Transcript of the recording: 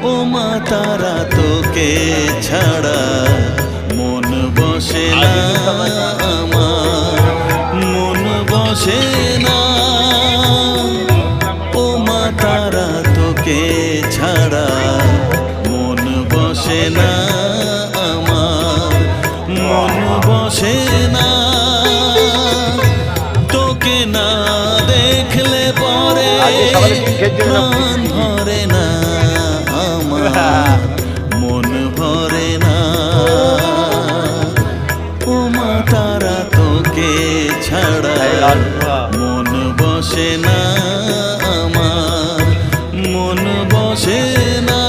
ও মা তারা তোকে ছাড়া মন বসে না আমার, মন বসে না। ও মা তারা তোকে ছাড়া মন বসে না আমার, মন বসে না। তোকে না দেখলে পরে প্রাণ ভরে না আমার, মন ভরে না। ও মা তারা তোকে ছাড়া মন বসে না আমার, মন বসে না।